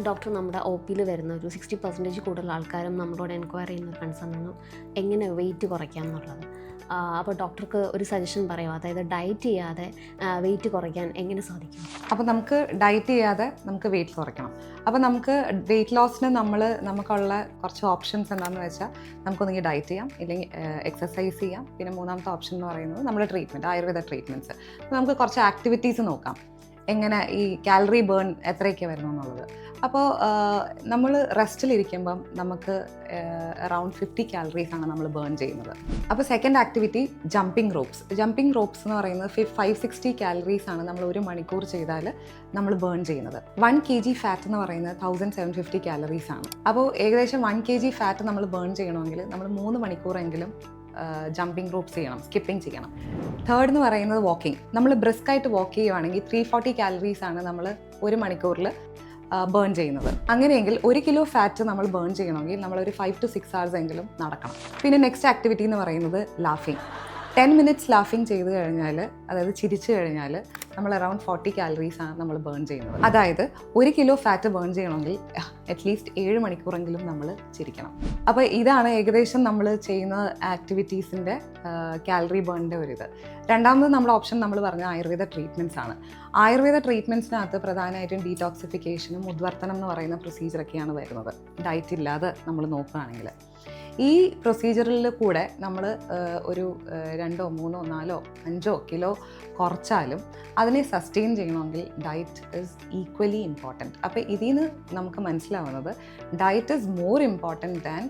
Doctor നമ്മുടെ O പിയിൽ വരുന്ന ഒരു 60% കൂടുതൽ ആൾക്കാരും നമ്മളോട് എൻക്വയറി ചെയ്യുന്ന ഒരു കൺസേണാണ് എങ്ങനെ വെയിറ്റ് കുറയ്ക്കാം എന്നുള്ളത്. അപ്പോൾ ഡോക്ടർക്ക് ഒരു സജഷൻ പറയുമോ, അതായത് ഡയറ്റ് ചെയ്യാതെ വെയിറ്റ് കുറയ്ക്കാൻ എങ്ങനെ സാധിക്കും? അപ്പോൾ നമുക്ക് ഡയറ്റ് ചെയ്യാതെ നമുക്ക് വെയിറ്റ് കുറയ്ക്കണം. അപ്പോൾ നമുക്ക് വെയിറ്റ് ലോസിന് നമുക്കുള്ള കുറച്ച് ഓപ്ഷൻസ് എന്താണെന്ന് വെച്ചാൽ, നമുക്കൊന്നെങ്കിൽ ഡയറ്റ് ചെയ്യാം, ഇല്ലെങ്കിൽ എക്സസൈസ് ചെയ്യാം. പിന്നെ മൂന്നാമത്തെ ഓപ്ഷൻ എന്ന് പറയുന്നത് നമ്മുടെ ട്രീറ്റ്മെൻറ്റ്, ആയുർവേദ ട്രീറ്റ്മെൻറ്റ്സ്. അപ്പോൾ നമുക്ക് കുറച്ച് ആക്ടിവിറ്റീസ് നോക്കാം, എങ്ങനെ ഈ കാലറി ബേൺ എത്രയൊക്കെ വരുന്നു എന്നുള്ളത്. അപ്പോൾ നമ്മൾ റെസ്റ്റിലിരിക്കുമ്പം നമുക്ക് അറൗണ്ട് 50 കാലറീസാണ് നമ്മൾ ബേൺ ചെയ്യുന്നത്. അപ്പോൾ second activity jumping ropes. Jumping ropes എന്ന് പറയുന്നത് 560 കാലറീസാണ് നമ്മൾ ഒരു മണിക്കൂർ ചെയ്താൽ നമ്മൾ ബേൺ ചെയ്യുന്നത്. 1 kg ഫാറ്റ് എന്ന് പറയുന്നത് 1750 കാലറീസാണ്. അപ്പോൾ ഏകദേശം 1 kg ഫാറ്റ് നമ്മൾ ബേൺ ചെയ്യണമെങ്കിൽ നമ്മൾ 3 മണിക്കൂറെങ്കിലും ജമ്പിങ് റോപ്സ് ചെയ്യണം, സ്കിപ്പിംഗ് ചെയ്യണം. തേർഡ് എന്ന് പറയുന്നത് വാക്കിംഗ്. നമ്മൾ ബ്രിസ്കായിട്ട് വാക്ക് ചെയ്യുവാണെങ്കിൽ 340 കാലറീസാണ് നമ്മൾ ഒരു മണിക്കൂറിൽ ബേൺ ചെയ്യുന്നത്. അങ്ങനെയെങ്കിൽ 1 കിലോ ഫാറ്റ് നമ്മൾ ബേൺ ചെയ്യണമെങ്കിൽ നമ്മളൊരു 5 to 6 hours എങ്കിലും നടക്കണം. പിന്നെ നെക്സ്റ്റ് ആക്ടിവിറ്റി എന്ന് പറയുന്നത് ലാഫിങ്. 10 minutes ലാഫിങ് ചെയ്ത് കഴിഞ്ഞാൽ, അതായത് ചിരിച്ചു കഴിഞ്ഞാൽ നമ്മൾ അറൗണ്ട് 40 കാലറീസാണ് നമ്മൾ ബേൺ ചെയ്യുന്നത്. അതായത് 1 കിലോ ഫാറ്റ് ബേൺ ചെയ്യണമെങ്കിൽ അറ്റ്ലീസ്റ്റ് 7 മണിക്കൂറെങ്കിലും നമ്മൾ ചിരിക്കണം. അപ്പോൾ ഇതാണ് ഏകദേശം നമ്മൾ ചെയ്യുന്ന ആക്ടിവിറ്റീസിൻ്റെ കാലറി ബേണിൻ്റെ ഒരു ഇത്. രണ്ടാമത് നമ്മുടെ ഓപ്ഷൻ നമ്മൾ പറഞ്ഞ ആയുർവേദ ട്രീറ്റ്മെൻറ്റ്സ് ആണ്. ആയുർവേദ ട്രീറ്റ്മെൻറ്റ്സിനകത്ത് പ്രധാനമായിട്ടും ഡീടോക്സിഫിക്കേഷനും ഉദ്വർത്തനം എന്ന് പറയുന്ന പ്രൊസീജിയറൊക്കെയാണ് വരുന്നത്, ഡയറ്റ് ഇല്ലാതെ നമ്മൾ നോക്കുകയാണെങ്കിൽ. ഈ പ്രൊസീജിയറിൽ കൂടെ നമ്മൾ ഒരു 2, 3, 4, 5 കിലോ കുറച്ചാലും അതിനെ സസ്റ്റെയിൻ ചെയ്യണമെങ്കിൽ ഡയറ്റ് ഈസ് ഈക്വലി ഇമ്പോർട്ടൻറ്റ്. അപ്പോൾ ഇതിൽ നിന്ന് നമുക്ക് മനസ്സിലാവുന്നത് diet is more important than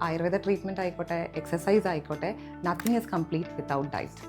Ayurveda treatment ആയിക്കോട്ടെ, എക്സസൈസ് ആയിക്കോട്ടെ, nothing is complete without diet.